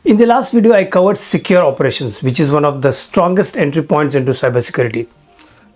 In the last video, I covered secure operations, which is one of the strongest entry points into cybersecurity.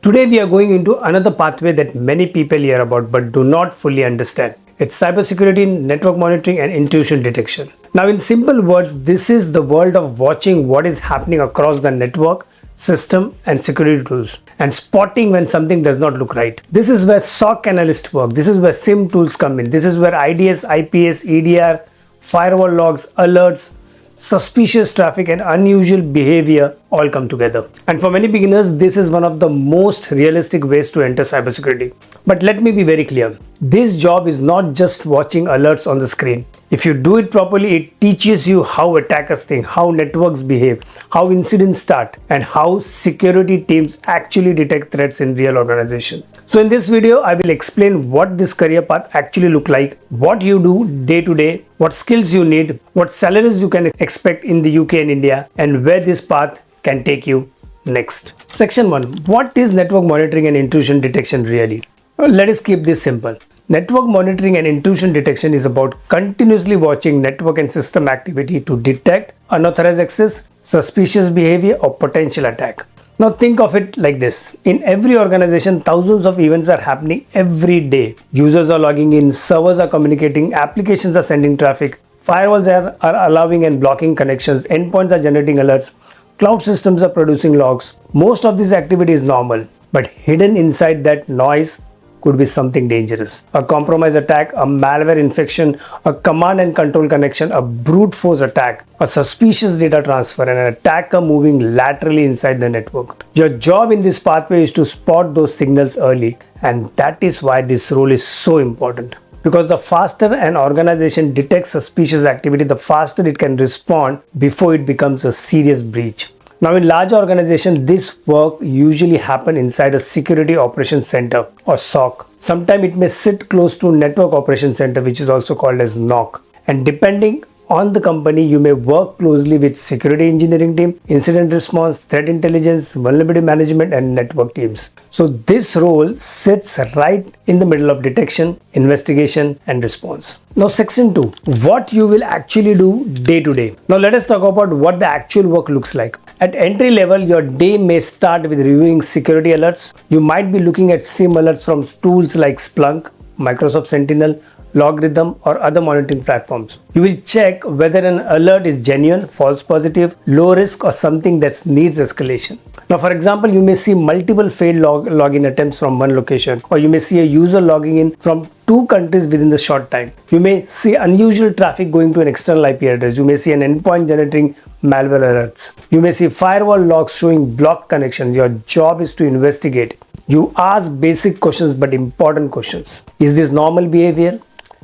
Today, we are going into another pathway that many people hear about but do not fully understand. It's cybersecurity, network monitoring, and intrusion detection. Now, in simple words, this is the world of watching what is happening across the network, system, and security tools, and spotting when something does not look right. This is where SOC Analyst work. This is where SIEM tools come in. This is where IDS, IPS, EDR, firewall logs, alerts, suspicious traffic, and unusual behavior all come together. And for many beginners, this is one of the most realistic ways to enter cybersecurity. But let me be very clear. This job is not just watching alerts on the screen. If you do it properly, it teaches you how attackers think, how networks behave, how incidents start, and how security teams actually detect threats in real organizations. So in this video, I will explain what this career path actually look like, what you do day to day, what skills you need, what salaries you can expect in the UK and India, and where this path can take you next. Section 1. What is network monitoring and intrusion detection really? Well, let us keep this simple. Network monitoring and intrusion detection is about continuously watching network and system activity to detect unauthorized access, suspicious behavior, or potential attack. Now think of it like this. In every organization, thousands of events are happening every day. Users are logging in, servers are communicating, applications are sending traffic, firewalls are allowing and blocking connections, endpoints are generating alerts, cloud systems are producing logs. Most of this activity is normal, but hidden inside that noise could be something dangerous. A compromised attack, a malware infection, a command and control connection, a brute force attack, a suspicious data transfer, and an attacker moving laterally inside the network. Your job in this pathway is to spot those signals early, and that is why this role is so important. Because the faster an organization detects suspicious activity, the faster it can respond before it becomes a serious breach. Now, in large organizations, this work usually happens inside a security operations center or SOC. Sometimes it may sit close to network operations center, which is also called as NOC. And depending on the company, you may work closely with security engineering team, incident response, threat intelligence, vulnerability management, and network teams. So this role sits right in the middle of detection, investigation, and response. Now, section 2, what you will actually do day to day. Now, let us talk about what the actual work looks like. At entry level, your day may start with reviewing security alerts. You might be looking at SIEM alerts from tools like Splunk, Microsoft Sentinel, Logarithm, or other monitoring platforms. You will check whether an alert is genuine, false positive, low risk, or something that needs escalation. Now, for example, you may see multiple failed login attempts from one location, or you may see a user logging in from 2 countries within the short time. You may see unusual traffic going to an external IP address. You may see an endpoint generating malware alerts. You may see firewall logs showing blocked connections. Your job is to investigate. You ask basic questions but important questions. Is this normal behavior?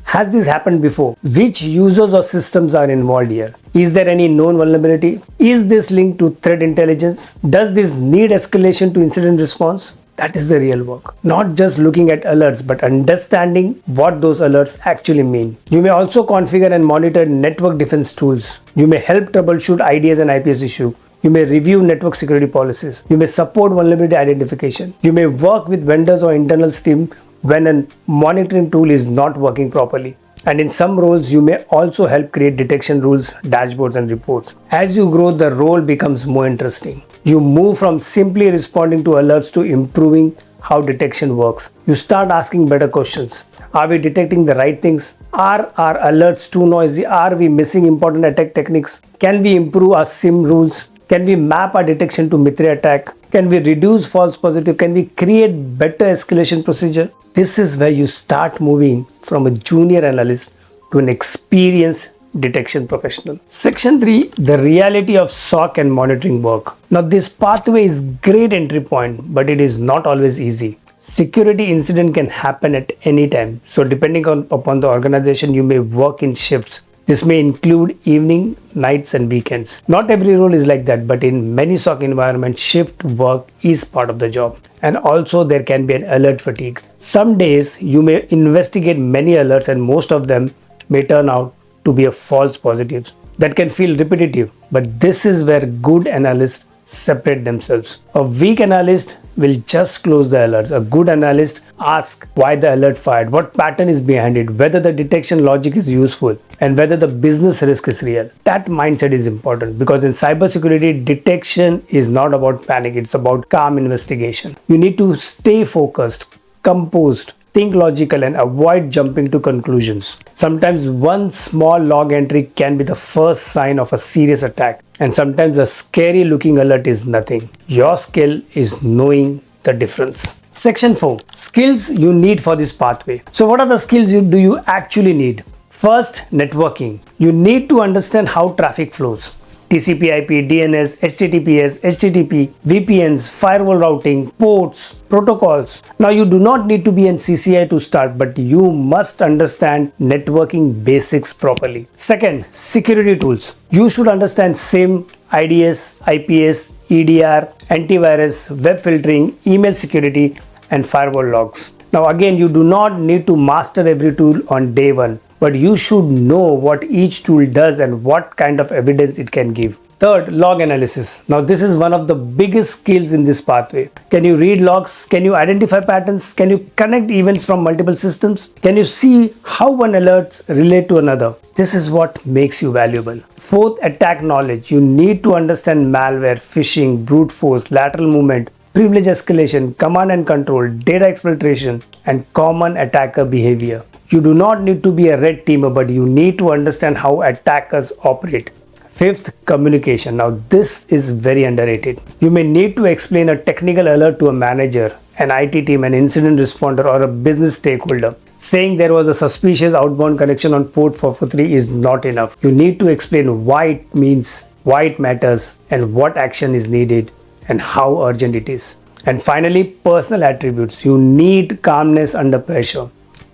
Has this happened before? Which users or systems are involved here? Is there any known vulnerability? Is this linked to threat intelligence? Does this need escalation to incident response? That is the real work. Not just looking at alerts, but understanding what those alerts actually mean. You may also configure and monitor network defense tools. You may help troubleshoot IDS and IPS issue. You may review network security policies. You may support vulnerability identification. You may work with vendors or internal team when a monitoring tool is not working properly. And in some roles, you may also help create detection rules, dashboards, and reports. As you grow, the role becomes more interesting. You move from simply responding to alerts to improving how detection works. You start asking better questions. Are we detecting the right things? Are our alerts too noisy? Are we missing important attack techniques? Can we improve our SIEM rules? Can we map our detection to Mithra attack? Can we reduce false positive? Can we create better escalation procedure? This is where you start moving from a junior analyst to an experienced detection professional. Section 3, the reality of SOC and monitoring work. Now, this pathway is great entry point, but it is not always easy. Security incident can happen at any time. So depending upon the organization, you may work in shifts. This may include evening, nights, and weekends. Not every role is like that, but in many SOC environments, shift work is part of the job. And also there can be an alert fatigue. Some days you may investigate many alerts and most of them may turn out to be a false positives. That can feel repetitive, but this is where good analysts separate themselves. A weak analyst will just close the alerts. A good analyst asks why the alert fired, what pattern is behind it, whether the detection logic is useful, and whether the business risk is real. That mindset is important because in cybersecurity, detection is not about panic, it's about calm investigation. You need to stay focused, composed, think logical, and avoid jumping to conclusions. Sometimes one small log entry can be the first sign of a serious attack, and sometimes a scary looking alert is nothing. Your skill is knowing the difference. Section 4. Skills you need for this pathway. So what are the skills do you actually need? First, networking. You need to understand how traffic flows. TCP/IP, DNS, HTTPS, HTTP, VPNs, firewall routing, ports, protocols. Now you do not need to be an CCI to start, but you must understand networking basics properly. Second, security tools. You should understand SIEM, IDS, IPS, EDR, antivirus, web filtering, email security, and firewall logs. Now again, you do not need to master every tool on day one, but you should know what each tool does and what kind of evidence it can give. Third, log analysis. Now this is one of the biggest skills in this pathway. Can you read logs? Can you identify patterns? Can you connect events from multiple systems? Can you see how one alerts relate to another? This is what makes you valuable. Fourth, attack knowledge. You need to understand malware, phishing, brute force, lateral movement, privilege escalation, command and control, data exfiltration, and common attacker behavior. You do not need to be a red teamer, but you need to understand how attackers operate. Fifth, communication. Now this is very underrated. You may need to explain a technical alert to a manager, an IT team, an incident responder, or a business stakeholder. Saying there was a suspicious outbound connection on port 443 is not enough. You need to explain why it means, why it matters, and what action is needed, and how urgent it is. And finally, personal attributes. You need calmness under pressure.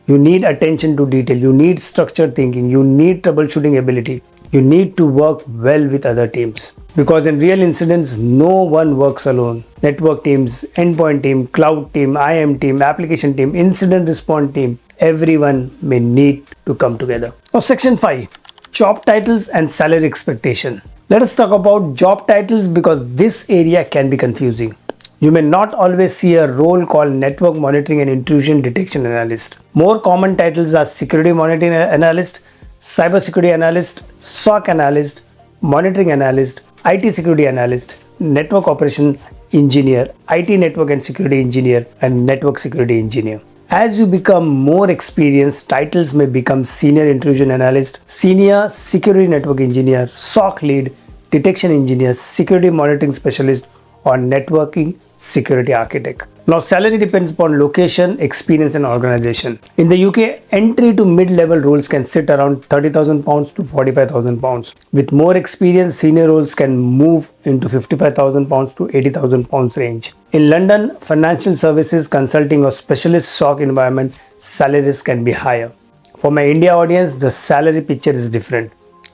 You need attention to detail. You need structured thinking. You need troubleshooting ability. You need to work well with other teams. Because in real incidents, no one works alone. Network teams, endpoint team, cloud team, IAM team, application team, incident response team, everyone may need to come together. Now, section 5, job titles and salary expectation. Let us talk about job titles because this area can be confusing. You may not always see a role called Network Monitoring and Intrusion Detection Analyst. More common titles are Security Monitoring Analyst, Cybersecurity Analyst, SOC Analyst, Monitoring Analyst, IT Security Analyst, Network Operation Engineer, IT Network and Security Engineer, and Network Security Engineer. As you become more experienced, titles may become Senior Intrusion Analyst, Senior Security Network Engineer, SOC Lead, Detection Engineer, Security Monitoring Specialist, or Networking Security Architect. Now, salary depends upon location, experience, and organization. In the UK, entry to mid-level roles can sit around £30,000 to £45,000. With more experience, senior roles can move into £55,000 to £80,000 range. In London, financial services, consulting, or specialist SOC environment, salaries can be higher. For my India audience, the salary picture is different,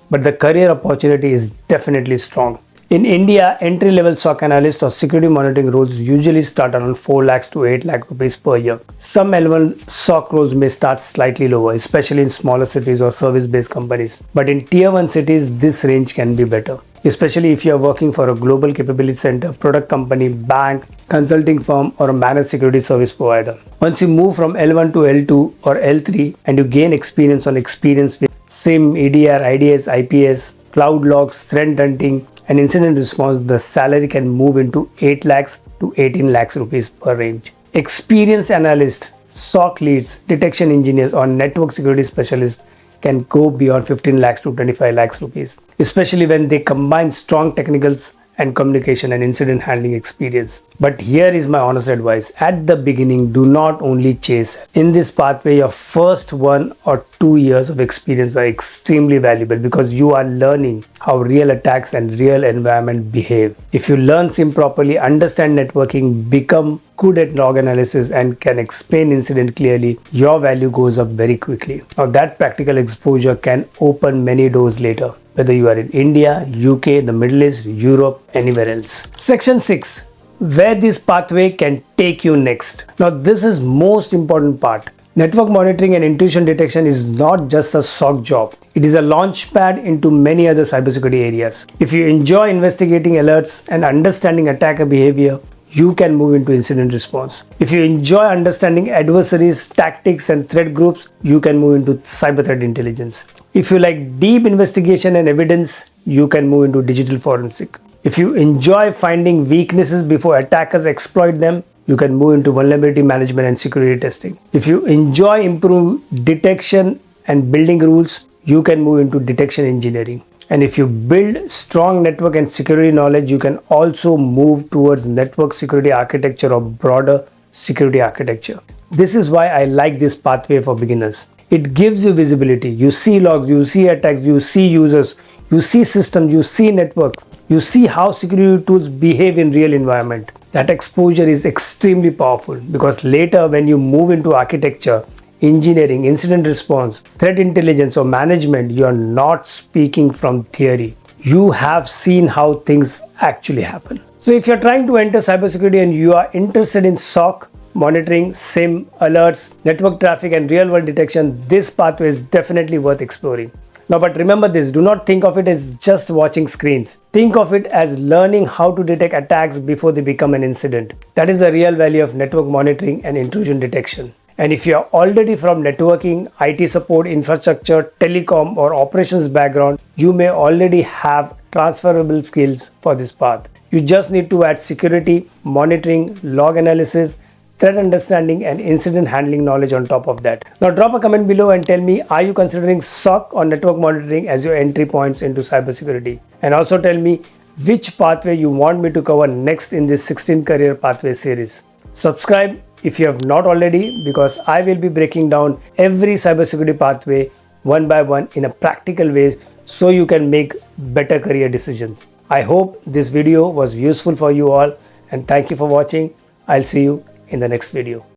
but the career opportunity is definitely strong. In India, entry-level SOC analyst or security monitoring roles usually start around 4 lakhs to 8 lakh rupees per year. Some L1 SOC roles may start slightly lower, especially in smaller cities or service-based companies. But in Tier 1 cities, this range can be better, especially if you are working for a global capability center, product company, bank, consulting firm, or a managed security service provider. Once you move from L1 to L2 or L3 and you gain experience with SIEM, EDR, IDS, IPS, cloud logs, threat hunting, and incident response, the salary can move into 8 lakhs to 18 lakhs rupees per range. Experienced analysts, SOC leads, detection engineers, or network security specialists can go beyond 15 lakhs to 25 lakhs rupees, especially when they combine strong technicals and communication and incident handling experience. But here is my honest advice. At the beginning, do not only chase. In this pathway, your first 1 or 2 years of experience are extremely valuable because you are learning how real attacks and real environment behave. If you learn SIEM properly, understand networking, become good at log analysis, and can explain incident clearly, your value goes up very quickly. Now that practical exposure can open many doors later, whether you are in India, UK, the Middle East, Europe, anywhere else. Section 6. Where this pathway can take you next. Now this is most important part. Network monitoring and intrusion detection is not just a SOC job. It is a launchpad into many other cybersecurity areas. If you enjoy investigating alerts and understanding attacker behavior, you can move into incident response. If you enjoy understanding adversaries, tactics, and threat groups, you can move into cyber threat intelligence. If you like deep investigation and evidence, you can move into digital forensic. If you enjoy finding weaknesses before attackers exploit them, you can move into vulnerability management and security testing. If you enjoy improved detection and building rules, you can move into detection engineering. And if you build strong network and security knowledge, you can also move towards network security architecture or broader security architecture. This is why I like this pathway for beginners. It gives you visibility. You see logs, you see attacks, you see users, you see systems, you see networks, you see how security tools behave in real environment. That exposure is extremely powerful because later when you move into architecture, engineering, incident response, threat intelligence or management, you are not speaking from theory. You have seen how things actually happen. So if you're trying to enter cybersecurity and you are interested in SOC, monitoring, SIEM, alerts, network traffic and real-world detection, this pathway is definitely worth exploring. Now, but remember this, do not think of it as just watching screens. Think of it as learning how to detect attacks before they become an incident. That is the real value of network monitoring and intrusion detection. And if you are already from networking, IT support, infrastructure, telecom or operations background, you may already have transferable skills for this path. You just need to add security, monitoring, log analysis, threat understanding and incident handling knowledge on top of that. Now drop a comment below and tell me, are you considering SOC or network monitoring as your entry points into cybersecurity? And also tell me which pathway you want me to cover next in this 16 career pathway series. Subscribe if you have not already, because I will be breaking down every cybersecurity pathway one by one in a practical way so you can make better career decisions. I hope this video was useful for you all and thank you for watching. I'll see you in the next video.